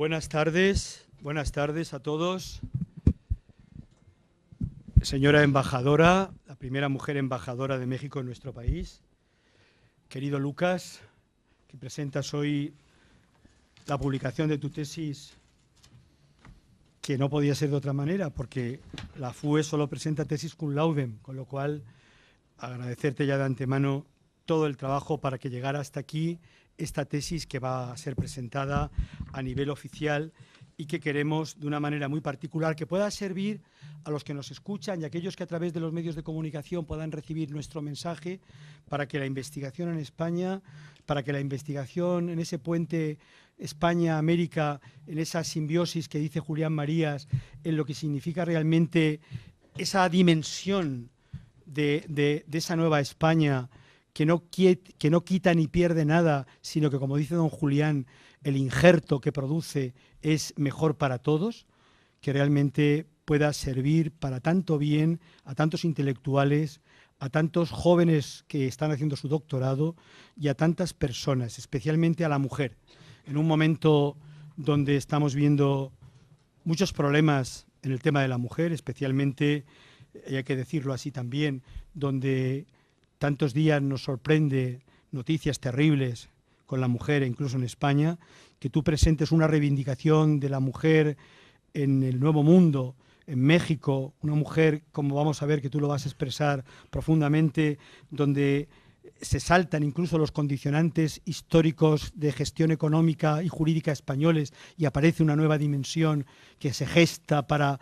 Buenas tardes a todos. Señora embajadora, la primera mujer embajadora de México en nuestro país. Querido Lucas, que presentas hoy la publicación de tu tesis, que no podía ser de otra manera, porque la FUE solo presenta tesis cum laude, con lo cual agradecerte ya de antemano todo el trabajo para que llegara hasta aquí esta tesis que va a ser presentada a nivel oficial y que queremos de una manera muy particular que pueda servir a los que nos escuchan y a aquellos que a través de los medios de comunicación puedan recibir nuestro mensaje para que la investigación en España, para que la investigación en ese puente España-América, en esa simbiosis que dice Julián Marías, en lo que significa realmente esa dimensión de esa nueva España que no quita ni pierde nada, sino que, como dice don Julián, el injerto que produce es mejor para todos, que realmente pueda servir para tanto bien a tantos intelectuales, a tantos jóvenes que están haciendo su doctorado y a tantas personas, especialmente a la mujer. En un momento donde estamos viendo muchos problemas en el tema de la mujer, especialmente, y hay que decirlo así también, donde tantos días nos sorprende noticias terribles con la mujer, incluso en España, que tú presentes una reivindicación de la mujer en el Nuevo Mundo, en México, una mujer, como vamos a ver que tú lo vas a expresar profundamente, donde se saltan incluso los condicionantes históricos de gestión económica y jurídica españoles y aparece una nueva dimensión que se gesta para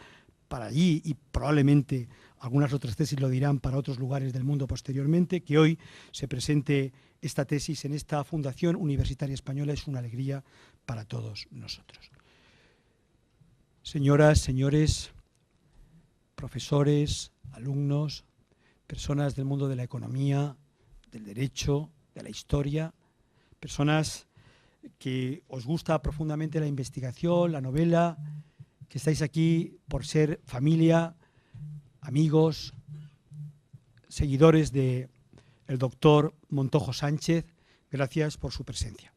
allí y probablemente algunas otras tesis lo dirán para otros lugares del mundo posteriormente, que hoy se presente esta tesis en esta Fundación Universitaria Española es una alegría para todos nosotros. Señoras, señores, profesores, alumnos, personas del mundo de la economía, del derecho, de la historia, personas que os gusta profundamente la investigación, la novela, que estáis aquí por ser familia, amigos, seguidores del doctor Montojo Sánchez, gracias por su presencia.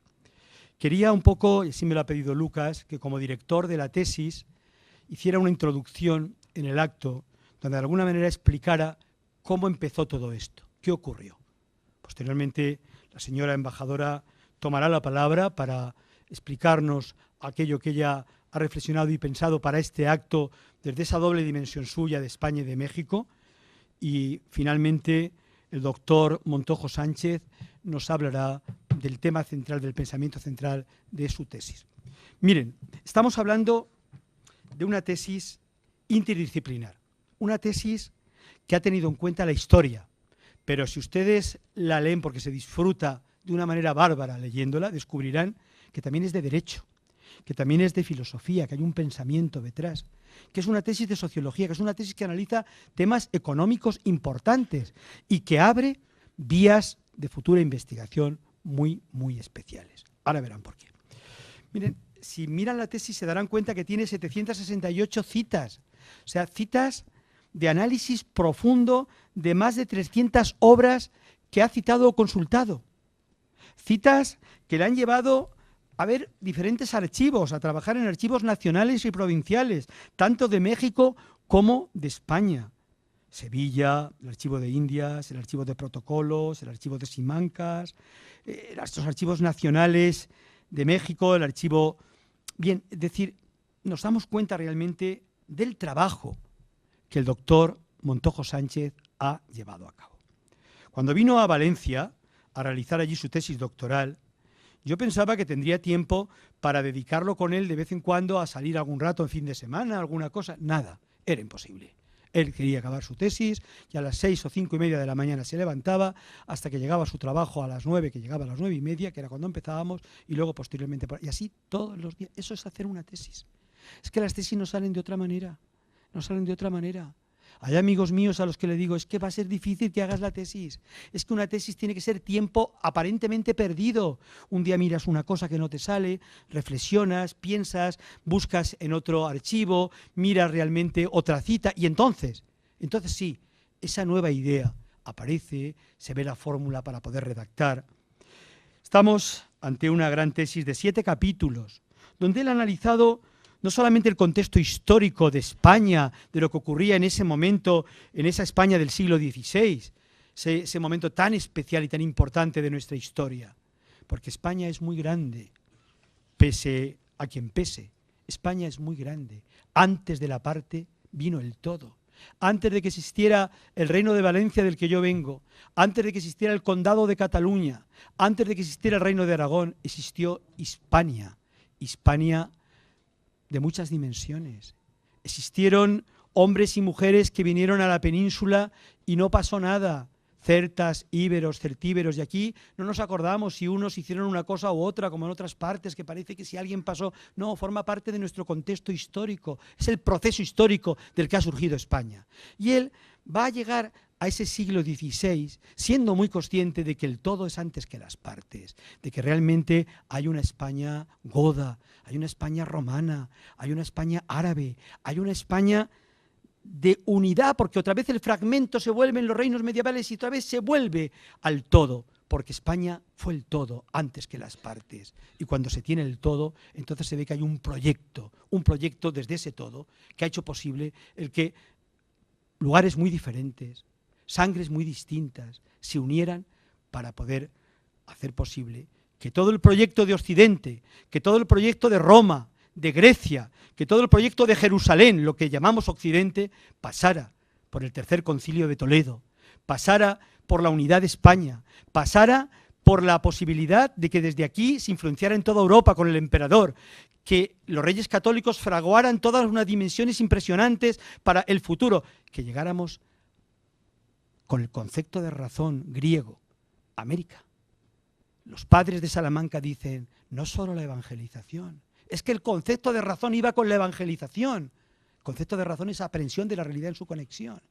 Quería un poco, y así me lo ha pedido Lucas, que como director de la tesis hiciera una introducción en el acto donde de alguna manera explicara cómo empezó todo esto, qué ocurrió. Posteriormente, la señora embajadora tomará la palabra para explicarnos aquello que ella ha reflexionado y pensado para este acto desde esa doble dimensión suya de España y de México. Y finalmente el doctor Montojo Sánchez nos hablará del tema central, del pensamiento central de su tesis. Miren, estamos hablando de una tesis interdisciplinar, una tesis que ha tenido en cuenta la historia, pero si ustedes la leen porque se disfruta de una manera bárbara leyéndola, descubrirán que también es de derecho, que también es de filosofía, que hay un pensamiento detrás, que es una tesis de sociología, que es una tesis que analiza temas económicos importantes y que abre vías de futura investigación muy, muy especiales. Ahora verán por qué. Miren, si miran la tesis se darán cuenta que tiene 768 citas, o sea, citas de análisis profundo de más de 300 obras que ha citado o consultado. Citas que le han llevado a ver diferentes archivos, a trabajar en archivos nacionales y provinciales, tanto de México como de España. Sevilla, el archivo de Indias, el archivo de protocolos, el archivo de Simancas, estos archivos nacionales de México, el archivo... Bien, es decir, nos damos cuenta realmente del trabajo que el doctor Montojo Sánchez ha llevado a cabo. Cuando vino a Valencia a realizar allí su tesis doctoral, yo pensaba que tendría tiempo para dedicarlo con él de vez en cuando a salir algún rato en fin de semana, alguna cosa. Nada, era imposible. Él quería acabar su tesis y a las 6 o 5 y media de la mañana se levantaba hasta que llegaba a su trabajo a las 9, que llegaba a las 9 y media, que era cuando empezábamos, y luego posteriormente... Y así todos los días. Eso es hacer una tesis. Es que las tesis no salen de otra manera. No salen de otra manera. Hay amigos míos a los que le digo, es que va a ser difícil que hagas la tesis. Es que una tesis tiene que ser tiempo aparentemente perdido. Un día miras una cosa que no te sale, reflexionas, piensas, buscas en otro archivo, miras realmente otra cita y entonces sí, esa nueva idea aparece, se ve la fórmula para poder redactar. Estamos ante una gran tesis de 7 capítulos, donde él ha analizado no solamente el contexto histórico de España, de lo que ocurría en ese momento, en esa España del siglo XVI, ese momento tan especial y tan importante de nuestra historia, porque España es muy grande, pese a quien pese. España es muy grande. Antes de la parte vino el todo. Antes de que existiera el Reino de Valencia del que yo vengo, antes de que existiera el Condado de Cataluña, antes de que existiera el Reino de Aragón, existió Hispania. Hispania de muchas dimensiones. Existieron hombres y mujeres que vinieron a la península y no pasó nada. Celtas, íberos, celtíberos, y aquí no nos acordamos si unos hicieron una cosa u otra, como en otras partes, que parece que si alguien pasó. No, forma parte de nuestro contexto histórico, es el proceso histórico del que ha surgido España. Y él va a llegar a ese siglo XVI siendo muy consciente de que el todo es antes que las partes, de que realmente hay una España goda, hay una España romana, hay una España árabe, hay una España de unidad, porque otra vez el fragmento se vuelve en los reinos medievales y otra vez se vuelve al todo, porque España fue el todo antes que las partes. Y cuando se tiene el todo, entonces se ve que hay un proyecto desde ese todo que ha hecho posible el que lugares muy diferentes, sangres muy distintas, se unieran para poder hacer posible que todo el proyecto de Occidente, que todo el proyecto de Roma, de Grecia, que todo el proyecto de Jerusalén, lo que llamamos Occidente, pasara por el Tercer Concilio de Toledo, pasara por la unidad de España, pasara por la posibilidad de que desde aquí se influenciara en toda Europa con el emperador, que los reyes católicos fraguaran todas unas dimensiones impresionantes para el futuro, que llegáramos con el concepto de razón griego, América. Los padres de Salamanca dicen, no solo la evangelización, es que el concepto de razón iba con la evangelización. El concepto de razón es aprehensión de la realidad en su conexión.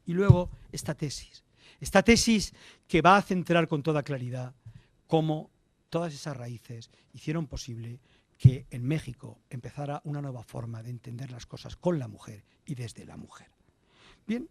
Y luego esta tesis que va a centrar con toda claridad cómo todas esas raíces hicieron posible que en México empezara una nueva forma de entender las cosas con la mujer y desde la mujer. Bien,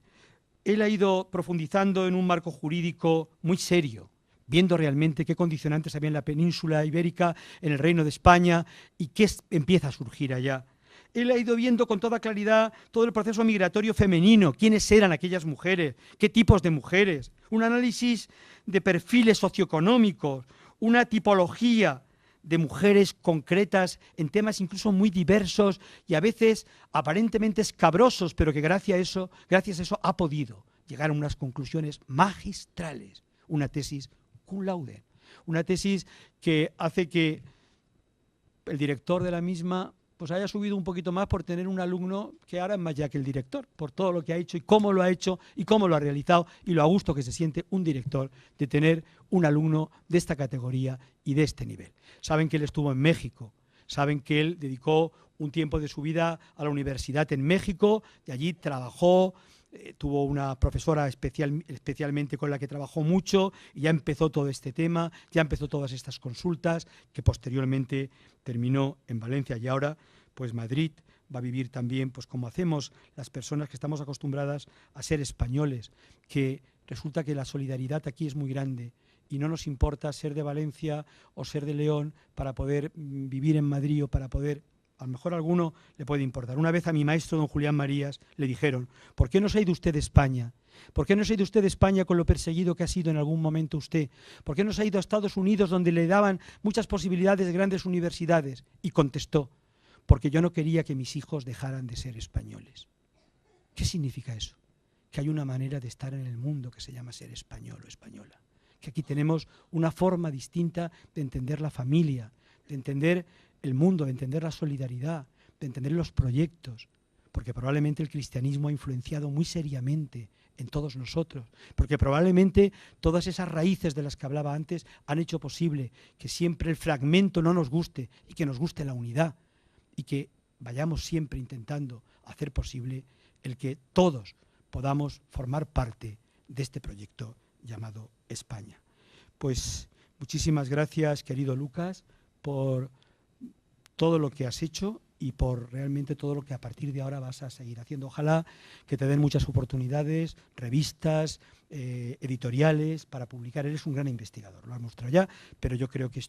él ha ido profundizando en un marco jurídico muy serio, viendo realmente qué condicionantes había en la península ibérica, en el Reino de España, y qué empieza a surgir allá. Él ha ido viendo con toda claridad todo el proceso migratorio femenino, quiénes eran aquellas mujeres, qué tipos de mujeres, un análisis de perfiles socioeconómicos, una tipología de mujeres concretas en temas incluso muy diversos y a veces aparentemente escabrosos, pero que gracias a eso ha podido llegar a unas conclusiones magistrales, una tesis cum laude, una tesis que hace que el director de la misma pues haya subido un poquito más por tener un alumno que ahora es más ya que el director, por todo lo que ha hecho y cómo lo ha hecho y cómo lo ha realizado y lo a gusto que se siente un director de tener un alumno de esta categoría y de este nivel. Saben que él estuvo en México, saben que él dedicó un tiempo de su vida a la universidad en México y allí trabajó. Tuvo una profesora especialmente con la que trabajó mucho y ya empezó todo este tema, ya empezó todas estas consultas que posteriormente terminó en Valencia y ahora pues Madrid va a vivir también pues como hacemos las personas que estamos acostumbradas a ser españoles, que resulta que la solidaridad aquí es muy grande y no nos importa ser de Valencia o ser de León para poder vivir en Madrid o para poder... A lo mejor a alguno le puede importar. Una vez a mi maestro, don Julián Marías, le dijeron, ¿por qué no se ha ido usted de España? ¿Por qué no se ha ido usted de España con lo perseguido que ha sido en algún momento usted? ¿Por qué no se ha ido a Estados Unidos donde le daban muchas posibilidades de grandes universidades? Y contestó, porque yo no quería que mis hijos dejaran de ser españoles. ¿Qué significa eso? Que hay una manera de estar en el mundo que se llama ser español o española. Que aquí tenemos una forma distinta de entender la familia, de entender el mundo, de entender la solidaridad, de entender los proyectos, porque probablemente el cristianismo ha influenciado muy seriamente en todos nosotros, porque probablemente todas esas raíces de las que hablaba antes han hecho posible que siempre el fragmento no nos guste y que nos guste la unidad y que vayamos siempre intentando hacer posible el que todos podamos formar parte de este proyecto llamado España. Pues muchísimas gracias, querido Lucas, por todo lo que has hecho y por realmente todo lo que a partir de ahora vas a seguir haciendo. Ojalá que te den muchas oportunidades, revistas, editoriales para publicar. Eres un gran investigador, lo has mostrado ya, pero yo creo que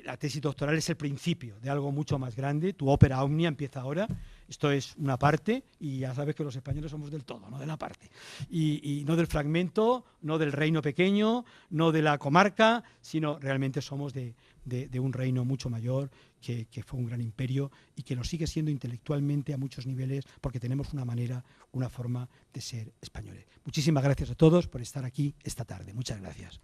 la tesis doctoral es el principio de algo mucho más grande. Tu ópera omnia empieza ahora. Esto es una parte y ya sabes que los españoles somos del todo, no de la parte. Y no del fragmento, no del reino pequeño, no de la comarca, sino realmente somos de un reino mucho mayor que fue un gran imperio y que lo sigue siendo intelectualmente a muchos niveles porque tenemos una forma de ser españoles. Muchísimas gracias a todos por estar aquí esta tarde. Muchas gracias.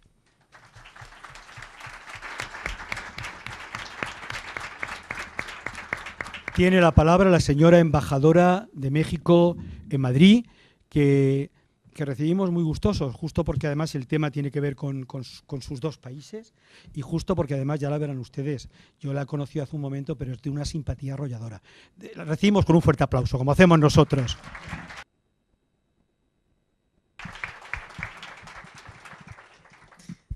Tiene la palabra la señora embajadora de México en Madrid, que recibimos muy gustosos, justo porque además el tema tiene que ver con sus dos países y justo porque además, ya la verán ustedes, yo la he conocido hace un momento, pero es de una simpatía arrolladora. La recibimos con un fuerte aplauso, como hacemos nosotros.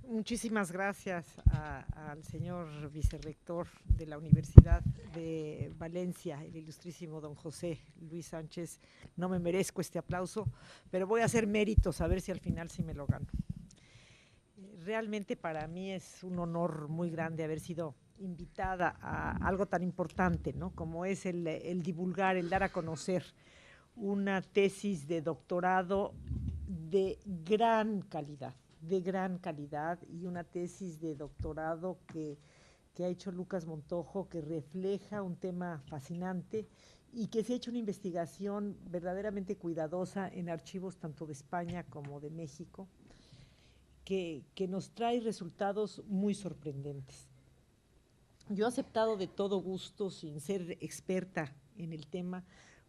Muchísimas gracias al señor vicerrector de la Universidad de Valencia, el ilustrísimo don José Luis Sánchez. No me merezco este aplauso, pero voy a hacer méritos a ver si al final sí me lo gano. Realmente para mí es un honor muy grande haber sido invitada a algo tan importante, ¿no? Como es el divulgar, el dar a conocer una tesis de doctorado de gran calidad y una tesis de doctorado que ha hecho Lucas Montojo, que refleja un tema fascinante y que se ha hecho una investigación verdaderamente cuidadosa en archivos tanto de España como de México, que nos trae resultados muy sorprendentes. Yo he aceptado de todo gusto, sin ser experta en el tema,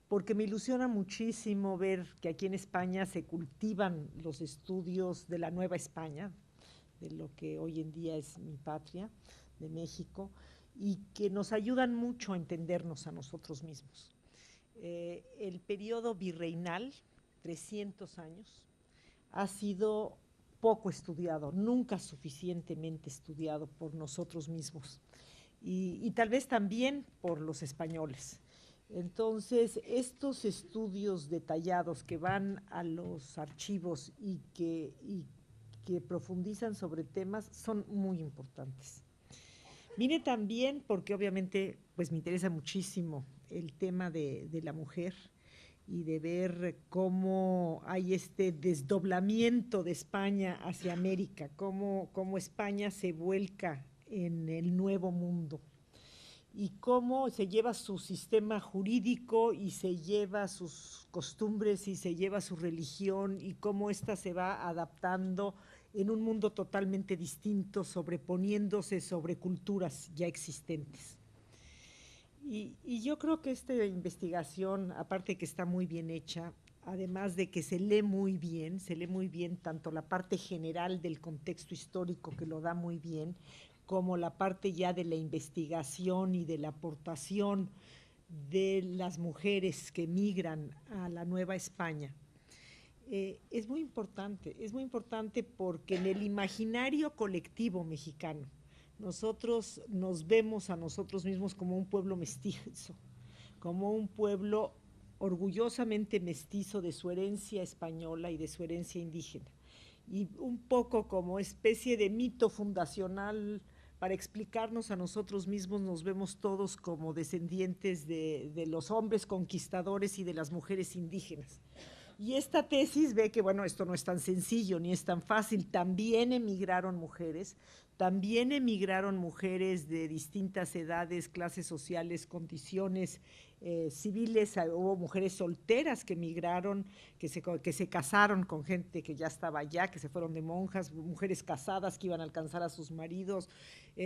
porque me ilusiona muchísimo ver que aquí en España se cultivan los estudios de la Nueva España, de lo que hoy en día es mi patria, de México, y que nos ayudan mucho a entendernos a nosotros mismos. El periodo virreinal, 300 años, ha sido poco estudiado, nunca suficientemente estudiado por nosotros mismos, y tal vez también por los españoles. Entonces, estos estudios detallados que van a los archivos y que profundizan sobre temas son muy importantes. Vine también porque obviamente pues me interesa muchísimo el tema de la mujer y de ver cómo hay este desdoblamiento de España hacia América, cómo España se vuelca en el nuevo mundo y cómo se lleva su sistema jurídico y se lleva sus costumbres y se lleva su religión y cómo ésta se va adaptando en un mundo totalmente distinto, sobreponiéndose sobre culturas ya existentes. Y yo creo que esta investigación, aparte de que está muy bien hecha, además de que se lee muy bien tanto la parte general del contexto histórico, que lo da muy bien, como la parte ya de la investigación y de la aportación de las mujeres que migran a la Nueva España. Es muy importante porque en el imaginario colectivo mexicano nosotros nos vemos a nosotros mismos como un pueblo mestizo, como un pueblo orgullosamente mestizo de su herencia española y de su herencia indígena, y un poco como especie de mito fundacional para explicarnos a nosotros mismos. Nos vemos todos como descendientes de los hombres conquistadores y de las mujeres indígenas. Y esta tesis ve que, bueno, esto no es tan sencillo ni es tan fácil. También emigraron mujeres de distintas edades, clases sociales, condiciones civiles. Hubo mujeres solteras que emigraron, que se casaron con gente que ya estaba allá, que se fueron de monjas, mujeres casadas que iban a alcanzar a sus maridos,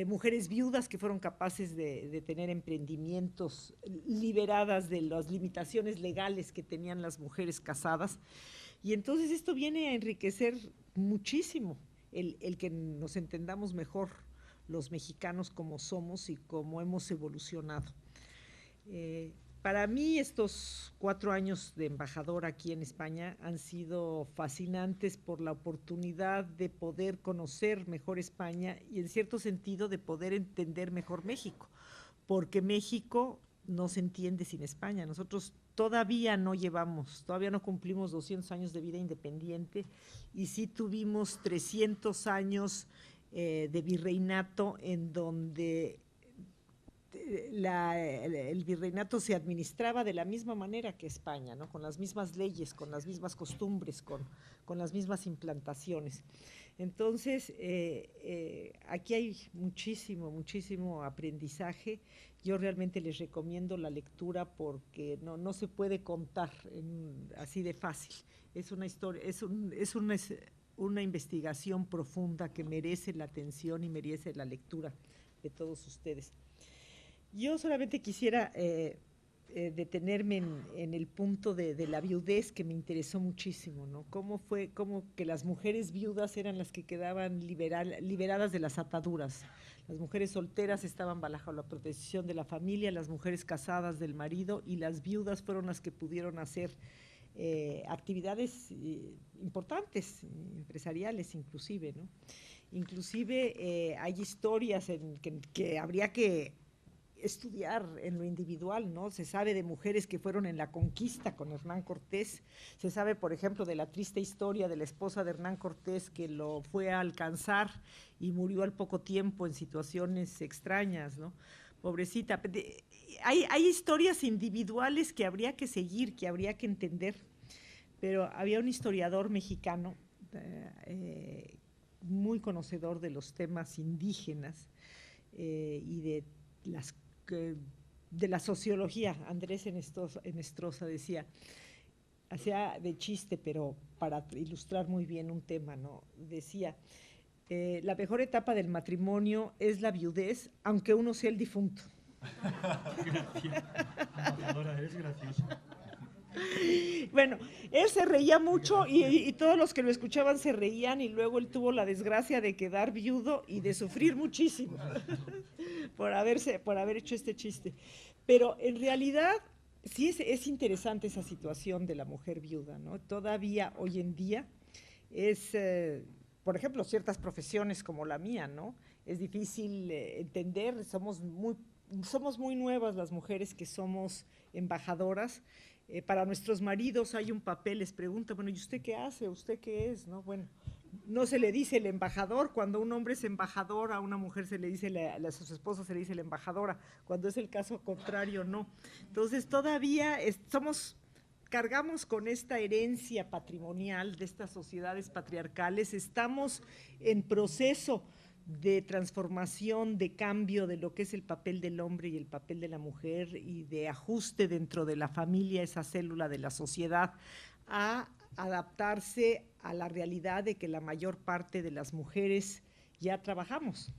mujeres viudas que fueron capaces de tener emprendimientos, liberadas de las limitaciones legales que tenían las mujeres casadas. Y entonces esto viene a enriquecer muchísimo el que nos entendamos mejor los mexicanos como somos y cómo hemos evolucionado. Para mí estos 4 años de embajador aquí en España han sido fascinantes por la oportunidad de poder conocer mejor España y en cierto sentido de poder entender mejor México, porque México no se entiende sin España. Nosotros todavía no cumplimos 200 años de vida independiente y sí tuvimos 300 años de virreinato en donde el virreinato se administraba de la misma manera que España, ¿no? Con las mismas leyes, con las mismas costumbres, con las mismas implantaciones. Entonces, aquí hay muchísimo aprendizaje. Yo realmente les recomiendo la lectura porque no se puede contar así de fácil. Es una historia, es una investigación profunda que merece la atención y merece la lectura de todos ustedes. Yo solamente quisiera detenerme en el punto de la viudez, que me interesó muchísimo, ¿no? Cómo que las mujeres viudas eran las que quedaban liberadas de las ataduras. Las mujeres solteras estaban bajo la protección de la familia, las mujeres casadas del marido, y las viudas fueron las que pudieron hacer actividades importantes, empresariales inclusive, ¿no? Inclusive hay historias que habría que estudiar en lo individual, ¿no? Se sabe de mujeres que fueron en la conquista con Hernán Cortés, se sabe, por ejemplo, de la triste historia de la esposa de Hernán Cortés que lo fue a alcanzar y murió al poco tiempo en situaciones extrañas, ¿no? Pobrecita. Hay historias individuales que habría que seguir, que habría que entender, pero había un historiador mexicano muy conocedor de los temas indígenas y de la sociología. Andrés Enestrosa decía, hacía de chiste, pero para ilustrar muy bien un tema, ¿no? Decía, la mejor etapa del matrimonio es la viudez, aunque uno sea el difunto. Gracias. Ahora eres graciosa. Bueno, él se reía mucho y todos los que lo escuchaban se reían, y luego él tuvo la desgracia de quedar viudo y de sufrir muchísimo por haber hecho este chiste. Pero en realidad sí es interesante esa situación de la mujer viuda, ¿no? Todavía hoy en día por ejemplo, ciertas profesiones como la mía, ¿no? Es difícil entender, somos muy nuevas las mujeres que somos embajadoras. Para nuestros maridos hay un papel, les pregunta, bueno, ¿y usted qué hace? ¿Usted qué es? ¿No? Bueno, no se le dice el embajador. Cuando un hombre es embajador, a una mujer se le dice, a su esposa se le dice la embajadora. Cuando es el caso contrario, no. Entonces, todavía cargamos con esta herencia patrimonial de estas sociedades patriarcales. Estamos en proceso de transformación, de cambio de lo que es el papel del hombre y el papel de la mujer, y de ajuste dentro de la familia, esa célula de la sociedad, a adaptarse a la realidad de que la mayor parte de las mujeres ya trabajamos.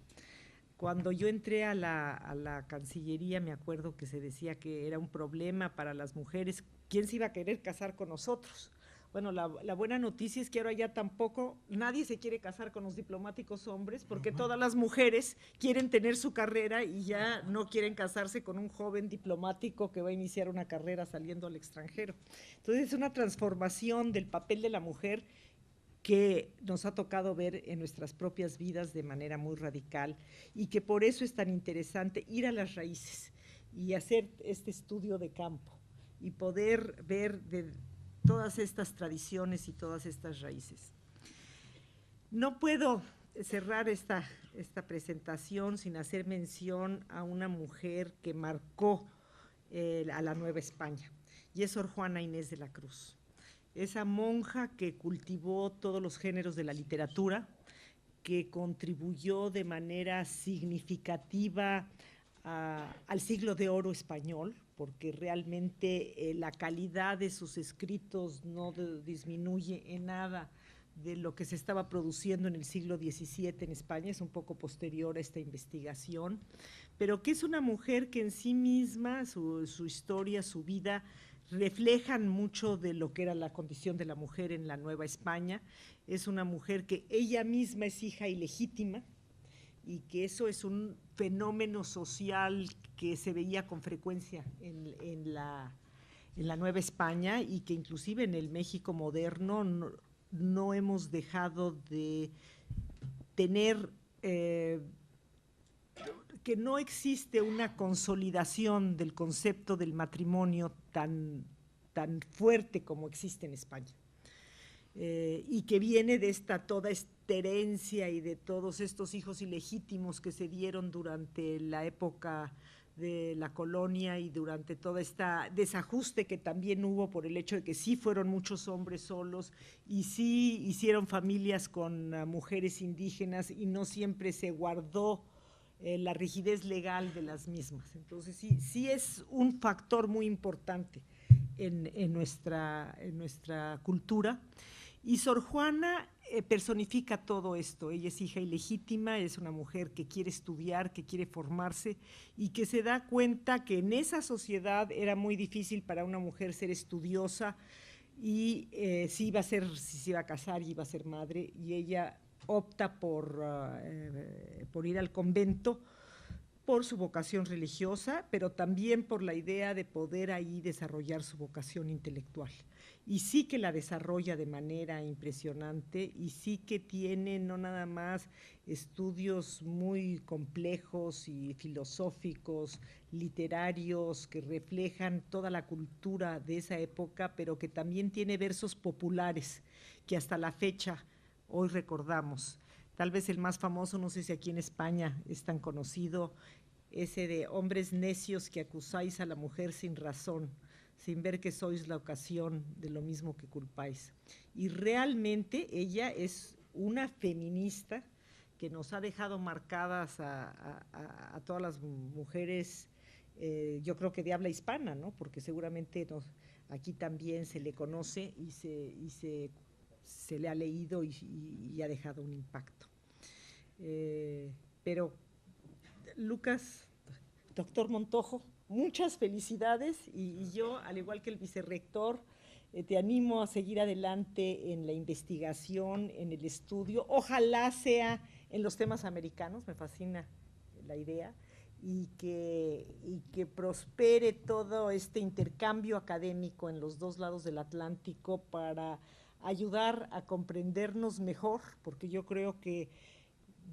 Cuando yo entré a la Cancillería, me acuerdo que se decía que era un problema para las mujeres, ¿quién se iba a querer casar con nosotros? Bueno, la buena noticia es que ahora ya tampoco nadie se quiere casar con los diplomáticos hombres, porque todas las mujeres quieren tener su carrera y ya no quieren casarse con un joven diplomático que va a iniciar una carrera saliendo al extranjero. Entonces es una transformación del papel de la mujer que nos ha tocado ver en nuestras propias vidas de manera muy radical, y que por eso es tan interesante ir a las raíces y hacer este estudio de campo y poder ver de todas estas tradiciones y todas estas raíces. No puedo cerrar esta presentación sin hacer mención a una mujer que marcó a la Nueva España, y es Sor Juana Inés de la Cruz. Esa monja que cultivó todos los géneros de la literatura, que contribuyó de manera significativa al siglo de oro español, porque realmente la calidad de sus escritos no disminuye en nada de lo que se estaba produciendo en el siglo XVII en España, es un poco posterior a esta investigación, pero que es una mujer que en sí misma, su historia, su vida, reflejan mucho de lo que era la condición de la mujer en la Nueva España. Es una mujer que ella misma es hija ilegítima, y que eso es un fenómeno social que se veía con frecuencia en la Nueva España, y que inclusive en el México moderno no hemos dejado de tener que no existe una consolidación del concepto del matrimonio tan fuerte como existe en España. Y que viene de toda esta herencia y de todos estos hijos ilegítimos que se dieron durante la época de la colonia y durante todo este desajuste que también hubo por el hecho de que sí fueron muchos hombres solos y sí hicieron familias con mujeres indígenas y no siempre se guardó la rigidez legal de las mismas. Entonces sí es un factor muy importante en nuestra cultura. Y Sor Juana personifica todo esto. Ella es hija ilegítima, es una mujer que quiere estudiar, que quiere formarse y que se da cuenta que en esa sociedad era muy difícil para una mujer ser estudiosa y si se iba a casar y iba a ser madre, y ella opta por ir al convento por su vocación religiosa, pero también por la idea de poder ahí desarrollar su vocación intelectual. Y sí que la desarrolla de manera impresionante y sí que tiene no nada más estudios muy complejos y filosóficos, literarios, que reflejan toda la cultura de esa época, pero que también tiene versos populares que hasta la fecha hoy recordamos. Tal vez el más famoso, no sé si aquí en España es tan conocido, ese de hombres necios que acusáis a la mujer sin razón, sin ver que sois la ocasión de lo mismo que culpáis. Y realmente ella es una feminista que nos ha dejado marcadas a todas las mujeres, yo creo que de habla hispana, ¿no? Porque seguramente aquí también se le conoce y se le ha leído y ha dejado un impacto. Pero, Lucas, doctor Montojo, muchas felicidades y yo, al igual que el vicerrector, te animo a seguir adelante en la investigación, en el estudio. Ojalá sea en los temas americanos, me fascina la idea, y que prospere todo este intercambio académico en los dos lados del Atlántico para ayudar a comprendernos mejor, porque yo creo que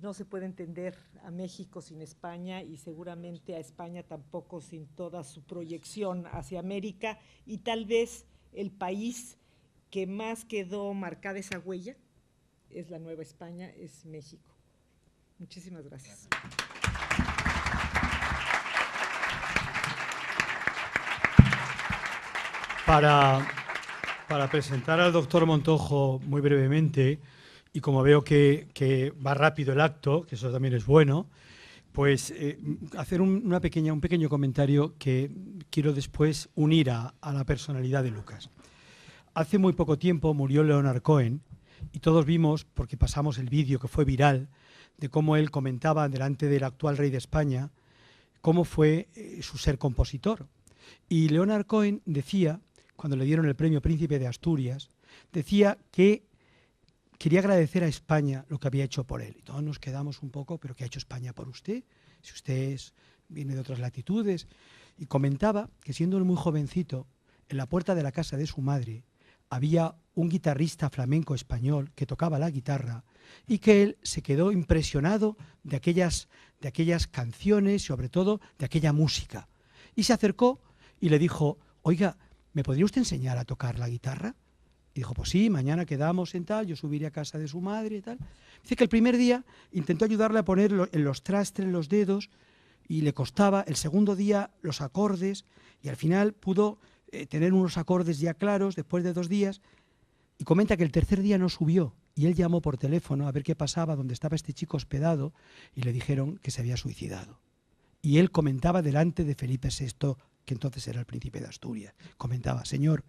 no se puede entender a México sin España y seguramente a España tampoco sin toda su proyección hacia América, y tal vez el país que más quedó marcada esa huella es la Nueva España, es México. Muchísimas gracias. Para presentar al doctor Montojo muy brevemente, y como veo que va rápido el acto, que eso también es bueno, pues hacer un pequeño comentario que quiero después unir a la personalidad de Lucas. Hace muy poco tiempo murió Leonard Cohen y todos vimos, porque pasamos el vídeo que fue viral, de cómo él comentaba delante del actual rey de España cómo fue su ser compositor. Y Leonard Cohen decía, cuando le dieron el premio Príncipe de Asturias, decía que quería agradecer a España lo que había hecho por él. Y todos nos quedamos un poco, ¿pero qué ha hecho España por usted? Si usted viene de otras latitudes. Y comentaba que siendo él muy jovencito, en la puerta de la casa de su madre había un guitarrista flamenco español que tocaba la guitarra y que él se quedó impresionado de aquellas canciones, sobre todo de aquella música. Y se acercó y le dijo, oiga, ¿me podría usted enseñar a tocar la guitarra? Y dijo, pues sí, mañana quedamos en tal, yo subiré a casa de su madre y tal. Dice que el primer día intentó ayudarle a poner en los trastes, los dedos, y le costaba. El segundo día los acordes, y al final pudo tener unos acordes ya claros después de 2 días. Y comenta que el tercer día no subió, y él llamó por teléfono a ver qué pasaba, donde estaba este chico hospedado, y le dijeron que se había suicidado. Y él comentaba delante de Felipe VI, que entonces era el príncipe de Asturias, comentaba, señor,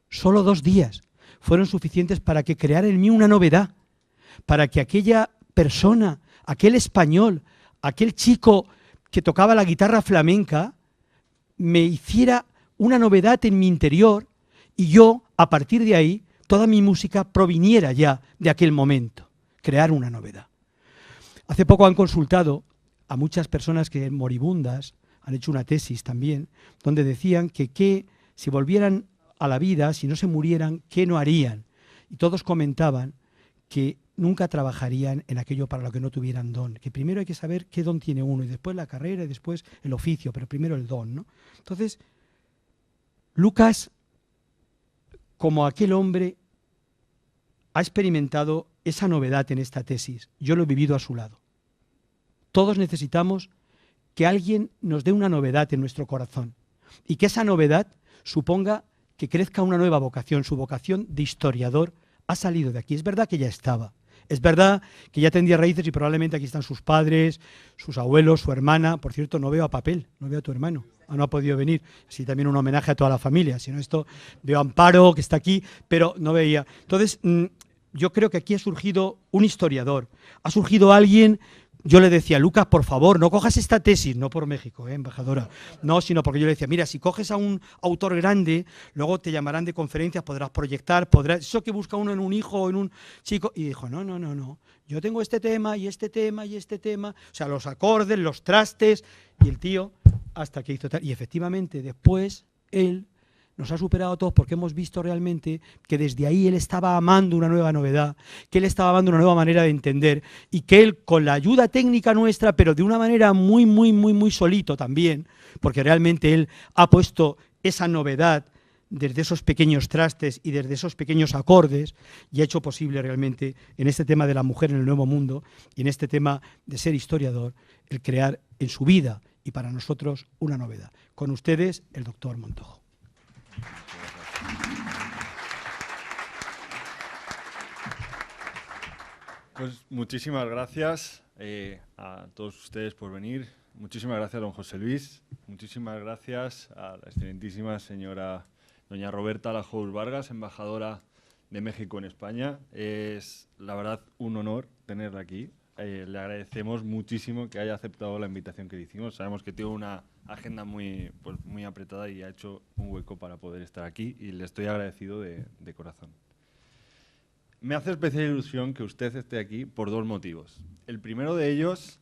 solo 2 días fueron suficientes para que creara en mí una novedad, para que aquella persona, aquel español, aquel chico que tocaba la guitarra flamenca, me hiciera una novedad en mi interior y yo, a partir de ahí, toda mi música proviniera ya de aquel momento, crear una novedad. Hace poco han consultado a muchas personas que moribundas, han hecho una tesis también, donde decían que si volvieran a la vida, si no se murieran, ¿qué no harían? Y todos comentaban que nunca trabajarían en aquello para lo que no tuvieran don. Que primero hay que saber qué don tiene uno, y después la carrera, y después el oficio, pero primero el don, ¿no? Entonces, Lucas, como aquel hombre, ha experimentado esa novedad en esta tesis. Yo lo he vivido a su lado. Todos necesitamos que alguien nos dé una novedad en nuestro corazón y que esa novedad suponga que crezca una nueva vocación. Su vocación de historiador ha salido de aquí. Es verdad que ya estaba. Es verdad que ya tendía raíces y probablemente aquí están sus padres, sus abuelos, su hermana. Por cierto, no veo a Papel, no veo a tu hermano. No ha podido venir. Así también un homenaje a toda la familia. Si no, esto veo a Amparo, que está aquí, pero no veía. Entonces, yo creo que aquí ha surgido un historiador. Ha surgido alguien. Yo le decía, Lucas, por favor, no cojas esta tesis, no por México, embajadora, no, sino porque yo le decía, mira, si coges a un autor grande, luego te llamarán de conferencias, podrás proyectar, eso que busca uno en un hijo o en un chico. Y dijo, no, yo tengo este tema y este tema y este tema, o sea, los acordes, los trastes, y el tío, hasta que hizo tal. Y efectivamente, después, él nos ha superado a todos porque hemos visto realmente que desde ahí él estaba amando una nueva novedad, que él estaba amando una nueva manera de entender y que él, con la ayuda técnica nuestra, pero de una manera muy solito también, porque realmente él ha puesto esa novedad desde esos pequeños trastes y desde esos pequeños acordes y ha hecho posible realmente en este tema de la mujer en el nuevo mundo y en este tema de ser historiador, el crear en su vida y para nosotros una novedad. Con ustedes, el doctor Montojo. Pues muchísimas gracias a todos ustedes por venir. Muchísimas gracias, don José Luis. Muchísimas gracias a la excelentísima señora doña Roberta Lajoux Vargas, embajadora de México en España. Es, la verdad, un honor tenerla aquí. Le agradecemos muchísimo que haya aceptado la invitación que le hicimos. Sabemos que tiene una agenda muy apretada y ha hecho un hueco para poder estar aquí y le estoy agradecido de corazón. Me hace especial ilusión que usted esté aquí por dos motivos. El primero de ellos,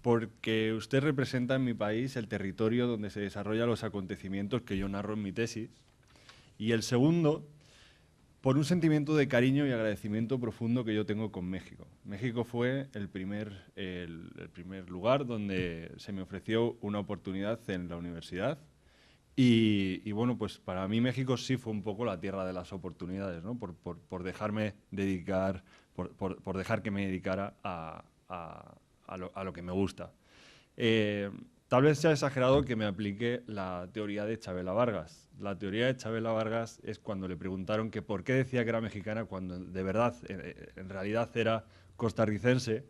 porque usted representa en mi país el territorio donde se desarrollan los acontecimientos que yo narro en mi tesis. Y el segundo, por un sentimiento de cariño y agradecimiento profundo que yo tengo con México. México fue el primer lugar donde se me ofreció una oportunidad en la universidad. Y bueno, pues para mí México sí fue un poco la tierra de las oportunidades, ¿no? Por dejarme dedicar, por dejar que me dedicara a lo que me gusta. Tal vez sea exagerado que me aplique la teoría de Chavela Vargas. La teoría de Chavela Vargas es cuando le preguntaron que por qué decía que era mexicana cuando de verdad, en realidad era costarricense.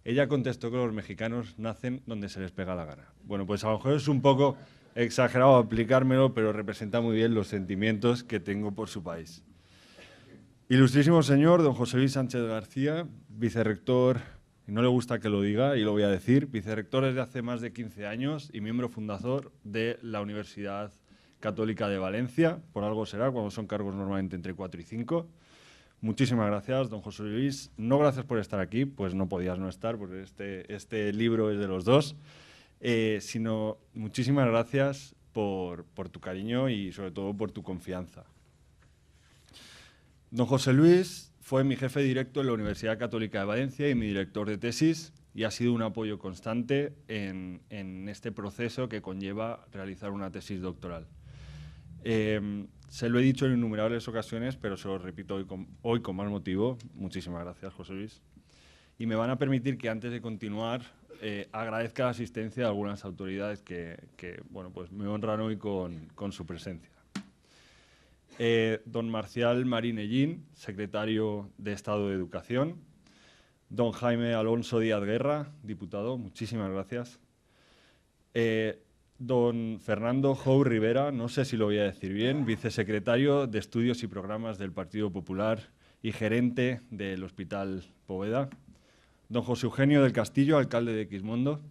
Ella contestó que los mexicanos nacen donde se les pega la gana. Bueno, pues a lo mejor es un poco exagerado aplicármelo, pero representa muy bien los sentimientos que tengo por su país. Ilustrísimo señor, don José Luis Sánchez García, vicerrector, y no le gusta que lo diga, y lo voy a decir, vicerrector desde hace más de 15 años y miembro fundador de la Universidad Católica de Valencia, por algo será, cuando son cargos normalmente entre 4 y 5. Muchísimas gracias, don José Luis. No gracias por estar aquí, pues no podías no estar, porque este libro es de los dos. Sino muchísimas gracias por tu cariño y sobre todo por tu confianza. Don José Luis fue mi jefe directo en la Universidad Católica de Valencia y mi director de tesis y ha sido un apoyo constante en este proceso que conlleva realizar una tesis doctoral. Se lo he dicho en innumerables ocasiones, pero se lo repito hoy con más motivo. Muchísimas gracias, José Luis. Y me van a permitir que antes de continuar agradezca la asistencia de algunas autoridades que bueno, pues me honran hoy con su presencia. Don Marcial Marín Ellín, secretario de Estado de Educación. Don Jaime Alonso Díaz Guerra, diputado, muchísimas gracias. Don Fernando Jou Rivera, no sé si lo voy a decir bien, vicesecretario de Estudios y Programas del Partido Popular y gerente del Hospital Poveda. Don José Eugenio del Castillo, alcalde de Quismondo.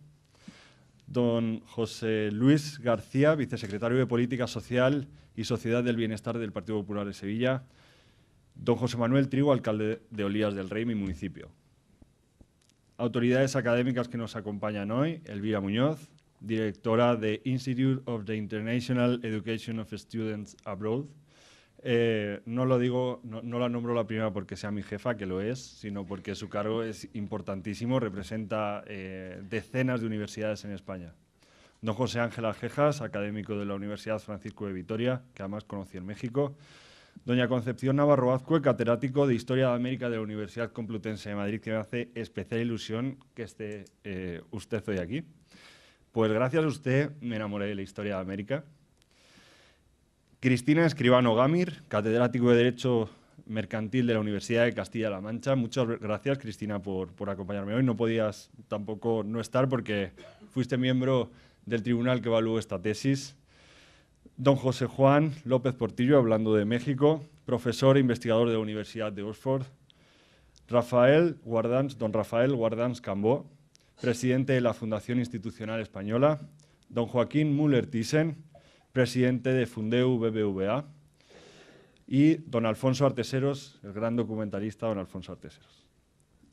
Don José Luis García, vicesecretario de Política Social y Sociedad del Bienestar del Partido Popular de Sevilla. Don José Manuel Trigo, alcalde de Olías del Rey, mi municipio. Autoridades académicas que nos acompañan hoy: Elvira Muñoz, directora de Institute of the International Education of Students Abroad, No lo digo, no la nombro la primera porque sea mi jefa, que lo es, sino porque su cargo es importantísimo, representa decenas de universidades en España. Don José Ángel Ajejas, académico de la Universidad Francisco de Vitoria, que además conocí en México. Doña Concepción Navarro Azcue, catedrático de Historia de América de la Universidad Complutense de Madrid, que me hace especial ilusión que esté usted hoy aquí. Pues gracias a usted me enamoré de la historia de América. Cristina Escribano Gamir, catedrático de Derecho Mercantil de la Universidad de Castilla-La Mancha. Muchas gracias, Cristina, por acompañarme hoy. No podías tampoco no estar porque fuiste miembro del tribunal que evaluó esta tesis. Don José Juan López Portillo, hablando de México, profesor e investigador de la Universidad de Oxford. Don Rafael Guardans Cambó, presidente de la Fundación Institucional Española. Don Joaquín Müller-Thyssen, presidente de Fundeu BBVA, y don Alfonso Arteseros, el gran documentalista don Alfonso Arteseros.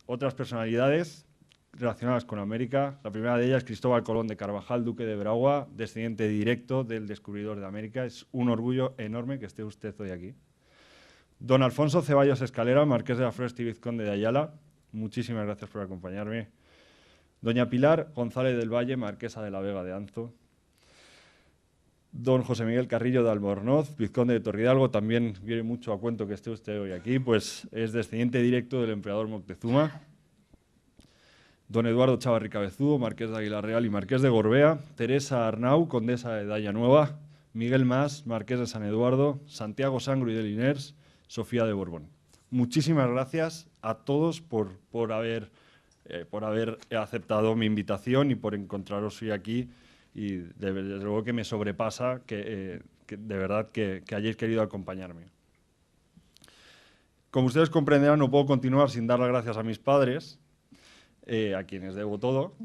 Otras personalidades relacionadas con América, la primera de ellas Cristóbal Colón de Carvajal, duque de Veragua, descendiente directo del descubridor de América. Es un orgullo enorme que esté usted hoy aquí. Don Alfonso Ceballos Escalera, marqués de la Floresta y vizconde de Ayala, muchísimas gracias por acompañarme. Doña Pilar González del Valle, marquesa de la Vega de Anzo. Don José Miguel Carrillo de Albornoz, vizconde de Torridalgo, también viene mucho a cuento que esté usted hoy aquí, pues es descendiente directo del emperador Moctezuma. Don Eduardo Chavarri Cabezudo, marqués de Aguilar Real y marqués de Gorbea. Teresa Arnau, condesa de Daia Nueva. Miguel Mas, marqués de San Eduardo. Santiago Sangro y de Liniers. Sofía de Borbón. Muchísimas gracias a todos por haber aceptado mi invitación y por encontraros hoy aquí. Y desde luego que me sobrepasa que de verdad que hayáis querido acompañarme. Como ustedes comprenderán, no puedo continuar sin dar las gracias a mis padres, a quienes debo todo.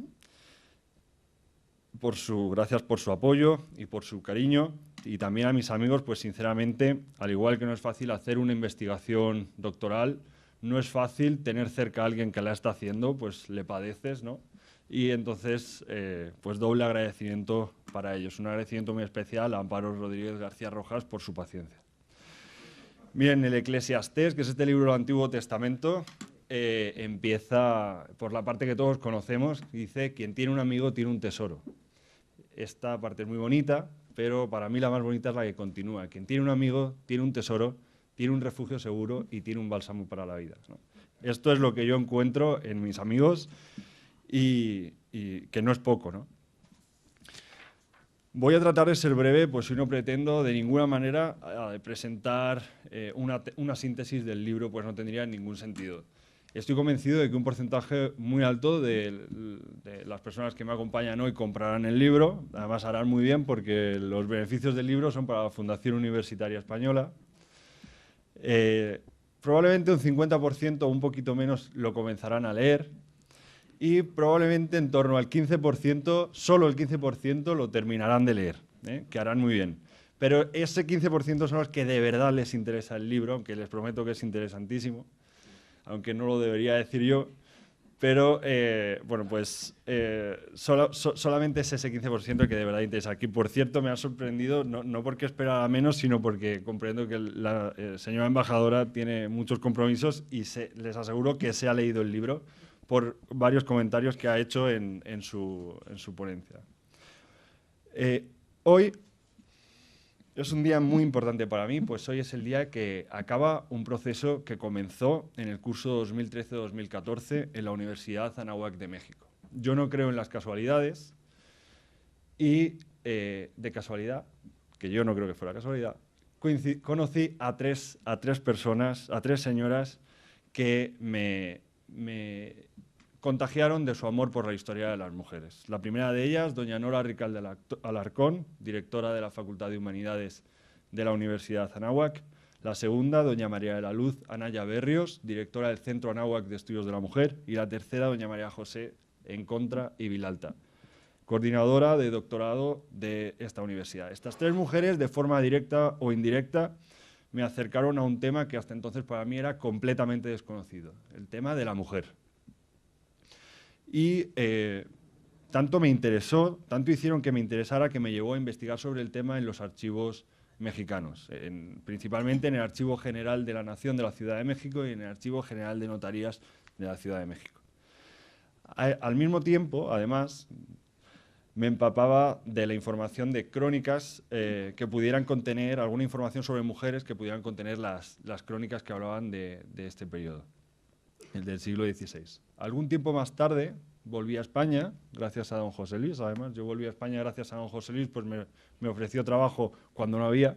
Gracias por su apoyo y por su cariño. Y también a mis amigos, pues sinceramente, al igual que no es fácil hacer una investigación doctoral, no es fácil tener cerca a alguien que la está haciendo, pues le padeces, ¿no? Y entonces, pues doble agradecimiento para ellos. Un agradecimiento muy especial a Amparo Rodríguez García Rojas por su paciencia. Miren, el Eclesiastés, que es este libro del Antiguo Testamento, empieza por la parte que todos conocemos, y dice: quien tiene un amigo tiene un tesoro. Esta parte es muy bonita, pero para mí la más bonita es la que continúa. Quien tiene un amigo tiene un tesoro, tiene un refugio seguro y tiene un bálsamo para la vida, ¿no? Esto es lo que yo encuentro en mis amigos y que no es poco, ¿no? Voy a tratar de ser breve, pues si no pretendo de ninguna manera presentar una síntesis del libro, pues no tendría ningún sentido. Estoy convencido de que un porcentaje muy alto de las personas que me acompañan hoy comprarán el libro. Además harán muy bien porque los beneficios del libro son para la Fundación Universitaria Española. Probablemente un 50% o un poquito menos lo comenzarán a leer. Y probablemente en torno al 15%, solo el 15% lo terminarán de leer, que harán muy bien. Pero ese 15% son los que de verdad les interesa el libro, aunque les prometo que es interesantísimo, aunque no lo debería decir yo. Pero, bueno, pues solamente es ese 15% el que de verdad interesa. Aquí, por cierto, me ha sorprendido, no porque esperaba menos, sino porque comprendo que la señora embajadora tiene muchos compromisos y les aseguro que se ha leído el libro por varios comentarios que ha hecho en su ponencia. Hoy es un día muy importante para mí, pues hoy es el día que acaba un proceso que comenzó en el curso 2013-2014 en la Universidad Anáhuac de México. Yo no creo en las casualidades y de casualidad, que yo no creo que fuera casualidad, conocí a tres personas, a tres señoras que me contagiaron de su amor por la historia de las mujeres. La primera de ellas, doña Nora Ricalde Alarcón, directora de la Facultad de Humanidades de la Universidad Anáhuac. La segunda, doña María de la Luz Anaya Berrios, directora del Centro Anáhuac de Estudios de la Mujer. Y la tercera, doña María José Encontra y Vilalta, coordinadora de doctorado de esta universidad. Estas tres mujeres, de forma directa o indirecta, me acercaron a un tema que hasta entonces para mí era completamente desconocido, el tema de la mujer. Y tanto me interesó, tanto hicieron que me interesara, que me llevó a investigar sobre el tema en los archivos mexicanos, principalmente en el Archivo General de la Nación de la Ciudad de México y en el Archivo General de Notarías de la Ciudad de México. Al mismo tiempo, además, me empapaba de la información de crónicas que pudieran contener, alguna información sobre mujeres que pudieran contener las crónicas que hablaban de este periodo, el del siglo XVI. Algún tiempo más tarde volví a España, gracias a don José Luis. Además, yo volví a España gracias a don José Luis, pues me ofreció trabajo cuando no había.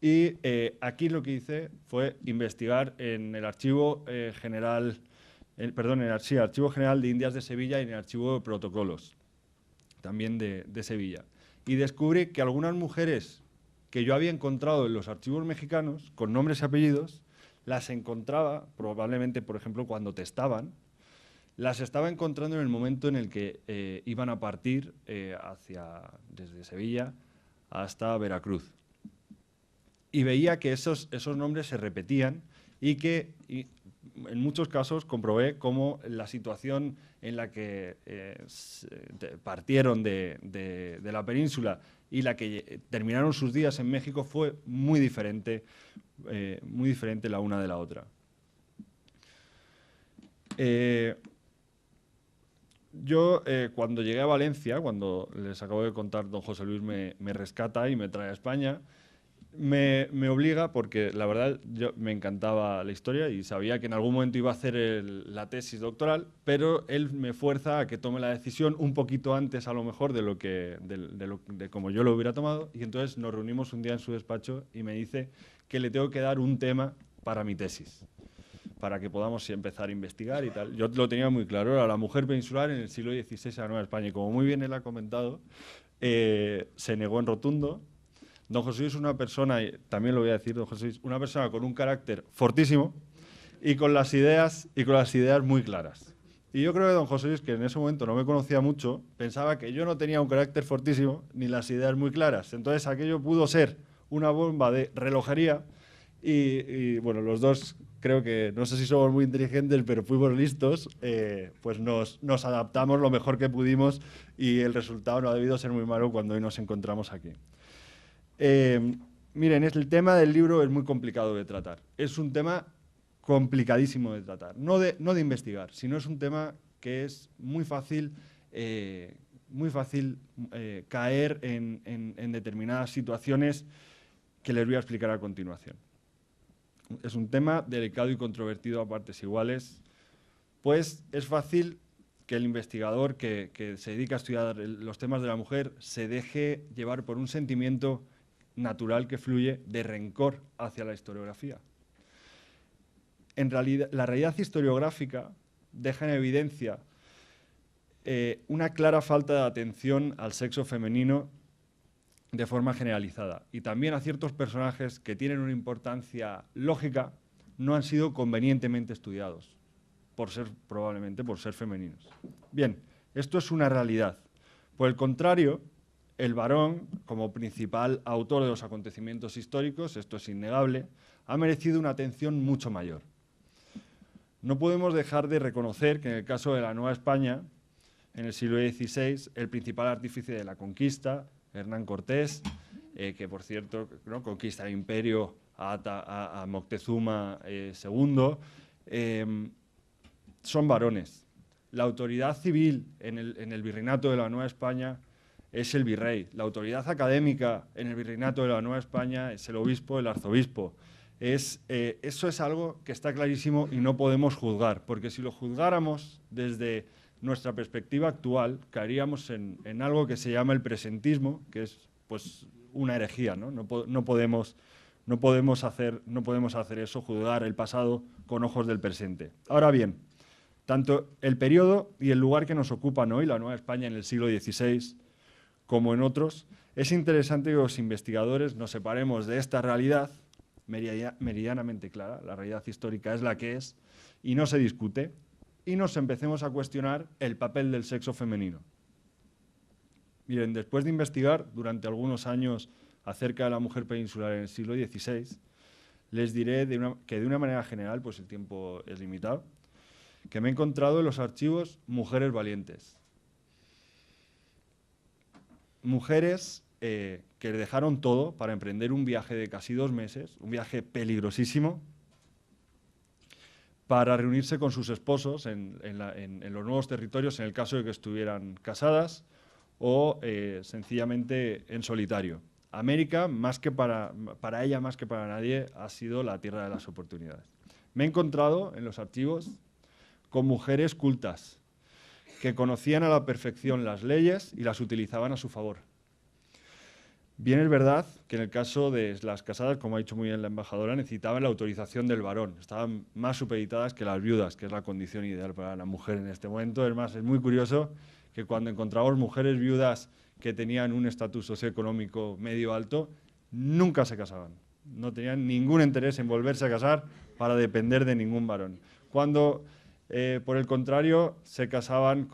Y aquí lo que hice fue investigar en el Archivo General, en el Archivo General de Indias de Sevilla y en el Archivo de Protocolos, también de Sevilla. Y descubrí que algunas mujeres que yo había encontrado en los archivos mexicanos, con nombres y apellidos, las encontraba, probablemente, por ejemplo, cuando testaban, las estaba encontrando en el momento en el que iban a partir desde Sevilla hasta Veracruz. Y veía que esos nombres se repetían y que en muchos casos comprobé cómo la situación en la que partieron de la península y la que terminaron sus días en México fue muy diferente la una de la otra. Yo, cuando llegué a Valencia, cuando les acabo de contar, don José Luis me rescata y me trae a España, me obliga, porque la verdad me encantaba la historia y sabía que en algún momento iba a hacer la tesis doctoral, pero él me fuerza a que tome la decisión un poquito antes, a lo mejor, de como yo lo hubiera tomado, y entonces nos reunimos un día en su despacho y me dice que le tengo que dar un tema para mi tesis, para que podamos empezar a investigar y tal. Yo lo tenía muy claro, era la mujer peninsular en el siglo XVI en la Nueva España, y como muy bien él ha comentado, se negó en rotundo. Don José Luis es una persona, y también lo voy a decir, don José Luis, una persona con un carácter fortísimo y con las ideas muy claras. Y yo creo que don José Luis, que en ese momento no me conocía mucho, pensaba que yo no tenía un carácter fortísimo ni las ideas muy claras. Entonces aquello pudo ser una bomba de relojería y bueno, los dos creo que, no sé si somos muy inteligentes, pero fuimos listos, pues nos adaptamos lo mejor que pudimos y el resultado no ha debido ser muy malo cuando hoy nos encontramos aquí. Miren, el tema del libro es muy complicado de tratar. Es un tema complicadísimo de tratar. No de investigar, sino es un tema que es muy fácil caer en determinadas situaciones que les voy a explicar a continuación. Es un tema delicado y controvertido a partes iguales, pues es fácil que el investigador que se dedica a estudiar los temas de la mujer se deje llevar por un sentimiento natural que fluye de rencor hacia la historiografía. En realidad, la realidad historiográfica deja en evidencia una clara falta de atención al sexo femenino de forma generalizada, y también a ciertos personajes que tienen una importancia lógica no han sido convenientemente estudiados, probablemente por ser femeninos. Bien, esto es una realidad. Por el contrario, el varón, como principal autor de los acontecimientos históricos, esto es innegable, ha merecido una atención mucho mayor. No podemos dejar de reconocer que en el caso de la Nueva España, en el siglo XVI, el principal artífice de la conquista, Hernán Cortés, que por cierto, ¿no?, conquista el imperio a Moctezuma II, son varones. La autoridad civil en el virreinato de la Nueva España es el virrey. La autoridad académica en el virreinato de la Nueva España es el obispo, el arzobispo. Eso es algo que está clarísimo y no podemos juzgar, porque si lo juzgáramos desde nuestra perspectiva actual, caeríamos en algo que se llama el presentismo, que es pues una herejía, ¿no? No podemos hacer eso, juzgar el pasado con ojos del presente. Ahora bien, tanto el periodo y el lugar que nos ocupan hoy, la Nueva España en el siglo XVI, como en otros, es interesante que los investigadores nos separemos de esta realidad meridianamente clara, la realidad histórica es la que es, y no se discute, y nos empecemos a cuestionar el papel del sexo femenino. Miren, después de investigar durante algunos años acerca de la mujer peninsular en el siglo XVI, les diré que de una manera general, pues el tiempo es limitado, que me he encontrado en los archivos mujeres valientes. Mujeres que dejaron todo para emprender un viaje de casi 2 meses, un viaje peligrosísimo, para reunirse con sus esposos en los nuevos territorios en el caso de que estuvieran casadas o sencillamente en solitario. América, para ella más que para nadie, ha sido la tierra de las oportunidades. Me he encontrado en los archivos con mujeres cultas que conocían a la perfección las leyes y las utilizaban a su favor. Bien es verdad que en el caso de las casadas, como ha dicho muy bien la embajadora, necesitaban la autorización del varón. Estaban más supeditadas que las viudas, que es la condición ideal para la mujer en este momento. Es más, es muy curioso que cuando encontramos mujeres viudas que tenían un estatus socioeconómico medio alto, nunca se casaban. No tenían ningún interés en volverse a casar para depender de ningún varón. Cuando, por el contrario, se quedaban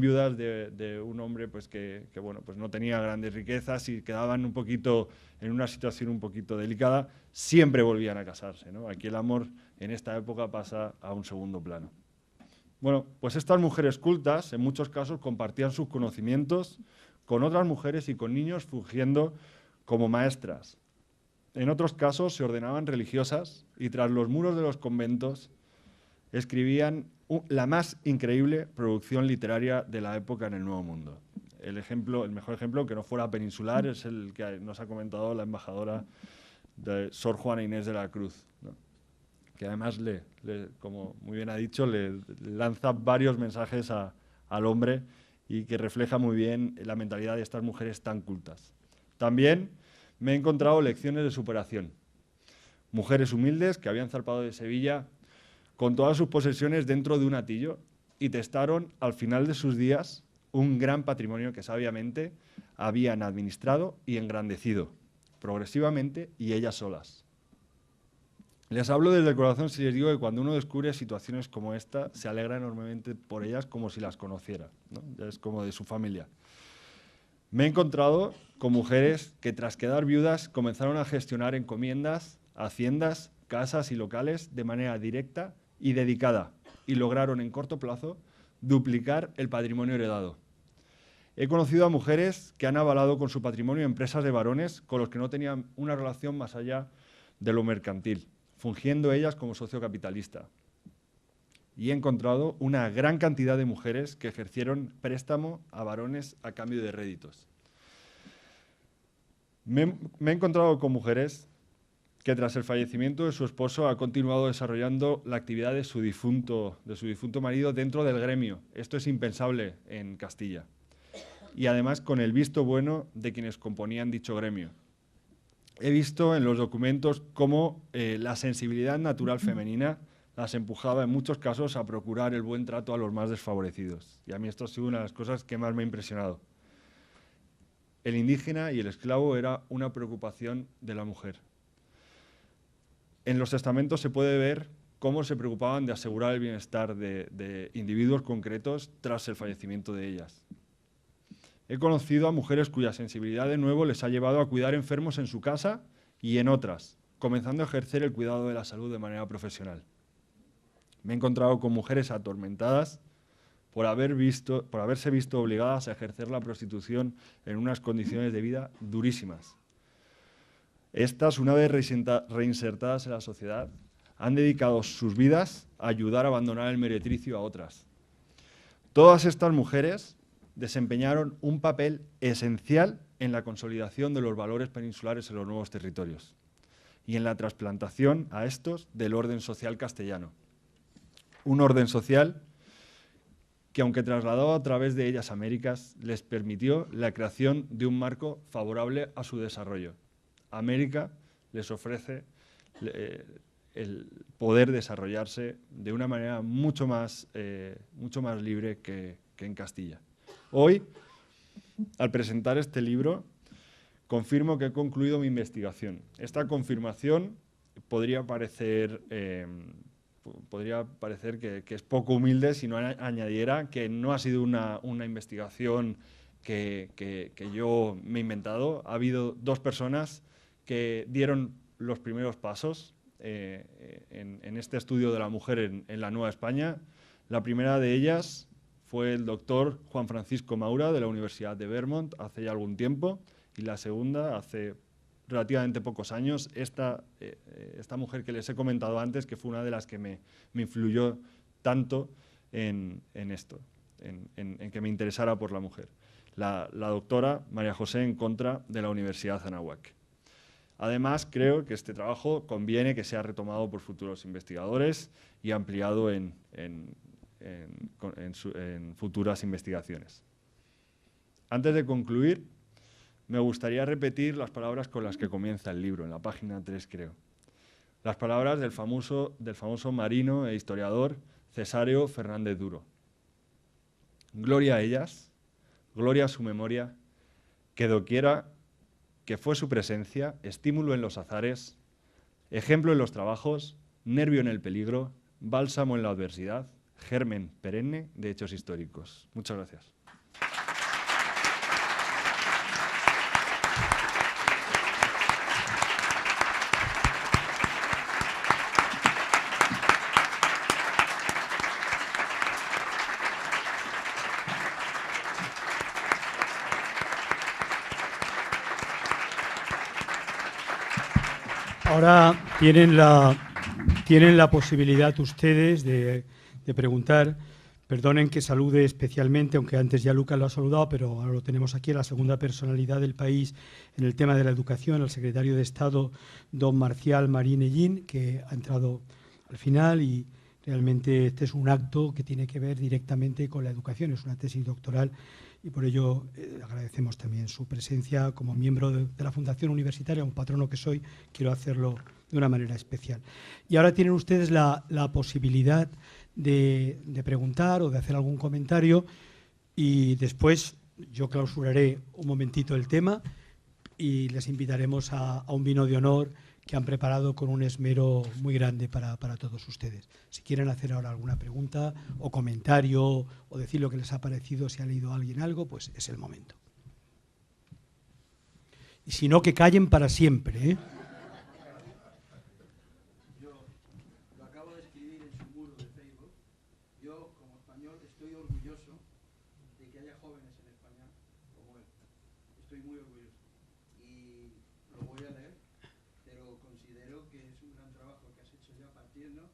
viudas de un hombre pues, que bueno, pues no tenía grandes riquezas y quedaban un poquito en una situación un poquito delicada, siempre volvían a casarse, ¿no? Aquí el amor en esta época pasa a un segundo plano. Bueno, pues estas mujeres cultas, en muchos casos, compartían sus conocimientos con otras mujeres y con niños fungiendo como maestras. En otros casos se ordenaban religiosas y tras los muros de los conventos escribían la más increíble producción literaria de la época en el Nuevo Mundo. El mejor ejemplo, que no fuera peninsular, es el que nos ha comentado la embajadora de Sor Juana Inés de la Cruz, ¿no? Que además, como muy bien ha dicho, le lanza varios mensajes al hombre y que refleja muy bien la mentalidad de estas mujeres tan cultas. También me he encontrado lecciones de superación. Mujeres humildes que habían zarpado de Sevilla con todas sus posesiones dentro de un hatillo y testaron al final de sus días un gran patrimonio que sabiamente habían administrado y engrandecido progresivamente y ellas solas. Les hablo desde el corazón si les digo que cuando uno descubre situaciones como esta, se alegra enormemente por ellas como si las conociera, ¿no? Es como de su familia. Me he encontrado con mujeres que tras quedar viudas comenzaron a gestionar encomiendas, haciendas, casas y locales de manera directa y dedicada y lograron en corto plazo duplicar el patrimonio heredado. He conocido a mujeres que han avalado con su patrimonio empresas de varones con los que no tenían una relación más allá de lo mercantil, fungiendo ellas como socio capitalista. Y he encontrado una gran cantidad de mujeres que ejercieron préstamo a varones a cambio de réditos. Me he encontrado con mujeres que tras el fallecimiento de su esposo ha continuado desarrollando la actividad de su difunto marido dentro del gremio. Esto es impensable en Castilla. Y además con el visto bueno de quienes componían dicho gremio. He visto en los documentos cómo la sensibilidad natural femenina las empujaba en muchos casos a procurar el buen trato a los más desfavorecidos. Y a mí esto ha sido una de las cosas que más me ha impresionado. El indígena y el esclavo era una preocupación de la mujer. En los testamentos se puede ver cómo se preocupaban de asegurar el bienestar de individuos concretos tras el fallecimiento de ellas. He conocido a mujeres cuya sensibilidad de nuevo les ha llevado a cuidar enfermos en su casa y en otras, comenzando a ejercer el cuidado de la salud de manera profesional. Me he encontrado con mujeres atormentadas por haberse visto obligadas a ejercer la prostitución en unas condiciones de vida durísimas. Estas, una vez reinsertadas en la sociedad, han dedicado sus vidas a ayudar a abandonar el meretricio a otras. Todas estas mujeres desempeñaron un papel esencial en la consolidación de los valores peninsulares en los nuevos territorios y en la trasplantación a estos del orden social castellano. Un orden social que, aunque trasladado a través de ellas a Américas, les permitió la creación de un marco favorable a su desarrollo. América les ofrece el poder desarrollarse de una manera mucho más libre que en Castilla. Hoy, al presentar este libro, confirmo que he concluido mi investigación. Esta confirmación podría parecer que es poco humilde si no añadiera que no ha sido una investigación que yo me he inventado. Ha habido 2 personas que dieron los primeros pasos en este estudio de la mujer en la Nueva España. La primera de ellas fue el doctor Juan Francisco Maura, de la Universidad de Vermont, hace ya algún tiempo, y la segunda, hace relativamente pocos años, esta mujer que les he comentado antes, que fue una de las que me influyó tanto en esto, en que me interesara por la mujer. La doctora María José Encontra, de la Universidad Anáhuac. Además, creo que este trabajo conviene que sea retomado por futuros investigadores y ampliado en futuras investigaciones. Antes de concluir, me gustaría repetir las palabras con las que comienza el libro, en la página 3, creo. Las palabras del famoso marino e historiador Cesáreo Fernández Duro. Gloria a ellas, gloria a su memoria, que doquiera que fue su presencia, estímulo en los azares, ejemplo en los trabajos, nervio en el peligro, bálsamo en la adversidad, germen perenne de hechos históricos. Muchas gracias. Ahora tienen la posibilidad ustedes de preguntar. Perdonen que salude especialmente, aunque antes ya Lucas lo ha saludado, pero ahora lo tenemos aquí, a la segunda personalidad del país en el tema de la educación, al secretario de Estado, don Marcial Marín Ellín, que ha entrado al final, y realmente este es un acto que tiene que ver directamente con la educación, es una tesis doctoral, y por ello agradecemos también su presencia como miembro de la Fundación Universitaria, un patrono que soy, quiero hacerlo de una manera especial. Y ahora tienen ustedes la posibilidad de preguntar o de hacer algún comentario, y después yo clausuraré un momentito el tema y les invitaremos a un vino de honor que han preparado con un esmero muy grande para todos ustedes. Si quieren hacer ahora alguna pregunta o comentario o decir lo que les ha parecido, si ha leído alguien algo, pues es el momento. Y si no, que callen para siempre, ¿eh? Yo lo acabo de escribir en su muro de Facebook. Yo, como español, estoy orgulloso de que haya jóvenes en España como él. Estoy muy orgulloso. Y lo voy a leer, pero considero que es un gran trabajo que has hecho ya partiendo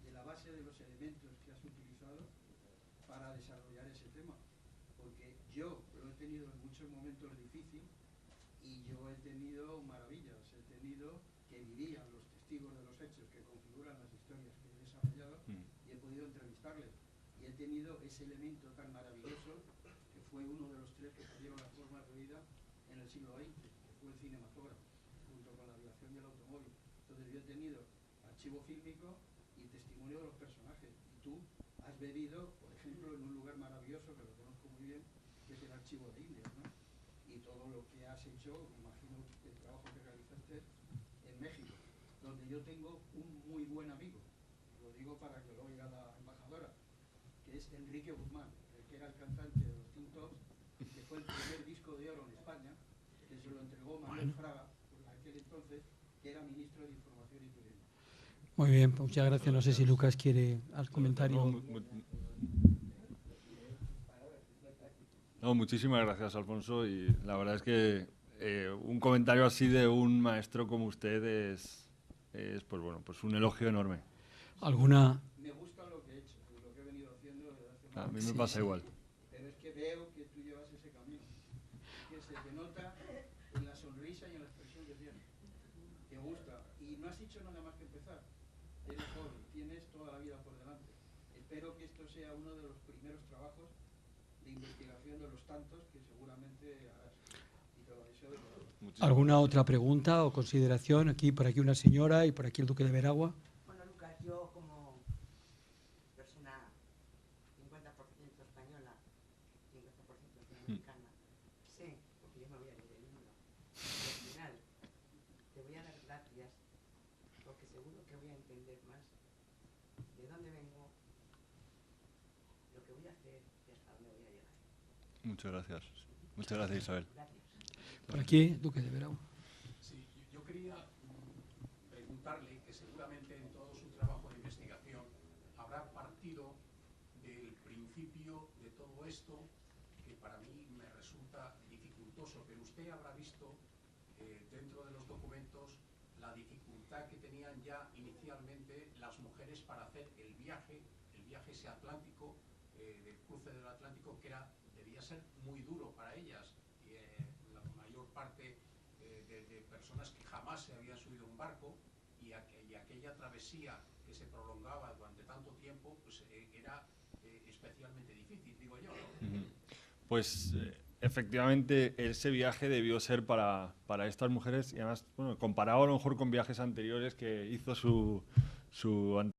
de la base de los elementos que has utilizado para desarrollar ese tema. Porque yo lo he tenido en muchos momentos difícil y yo he tenido maravillas, he tenido que vivían los testigos de los hechos que configuran las historias que he desarrollado y he podido entrevistarles. Y he tenido ese elemento tan maravilloso que fue uno de los tres que cambiaron las formas de vida en el siglo XX, que fue el cinematógrafo, junto con la aviación y el automóvil. Entonces yo he tenido archivo fílmico y testimonio de los personajes. Y tú has bebido, por ejemplo, en un lugar maravilloso que lo conozco muy bien, que es el archivo de Indias, ¿no? Y todo lo que has hecho, me imagino el trabajo que realizaste en México, donde yo tengo un muy buen amigo, lo digo para que lo oiga la embajadora, que es Enrique Guzmán, el que era el cantante de los Teen Tops, que fue el primer disco de oro en España, que se lo entregó Manuel Fraga, por aquel entonces, que era ministro de Información y Turismo. Muy bien, pues muchas gracias. No sé si Lucas quiere al comentario. No, muchísimas gracias, Alfonso, y la verdad es que un comentario así de un maestro como usted es pues bueno, pues un elogio enorme. ¿Alguna? Me gusta lo que he hecho, lo que he venido haciendo desde hace A más. mí me pasa igual. Pero es que veo que tú llevas ese camino, que se te nota en la sonrisa y en la expresión que tienes. Te gusta, y no has hecho nada más que empezar. Eres joven, tienes toda la vida por delante. Espero que esto sea uno de los primeros trabajos de investigación de los tantos que seguramente harás. Y te lo deseo de corazón. ¿Alguna otra pregunta o consideración? Aquí, por aquí una señora y por aquí el duque de Veragua. Bueno, Lucas, yo como persona 50% española, 50% latinoamericana, sé, porque yo me voy a leer el libro, y al final te voy a dar gracias porque seguro que voy a entender más de dónde vengo, lo que voy a hacer y hasta dónde voy a llegar. Muchas gracias. Muchas gracias, Isabel. Gracias. Por aquí, duque de Veragua. Sí, yo quería preguntarle que seguramente en todo su trabajo de investigación habrá partido del principio principio de todo esto, que para mí me resulta dificultoso, pero usted habrá visto dentro de los documentos la dificultad que tenían ya inicialmente las mujeres para hacer el viaje ese atlántico, del cruce del Atlántico, que debía ser muy duro para ellas. La mayor parte de personas que jamás se habían subido a un barco, y aquella travesía que se prolongaba durante tanto tiempo, pues era especialmente difícil, digo yo, ¿no? Pues efectivamente ese viaje debió ser para estas mujeres, y además, bueno, comparado a lo mejor con viajes anteriores que hizo su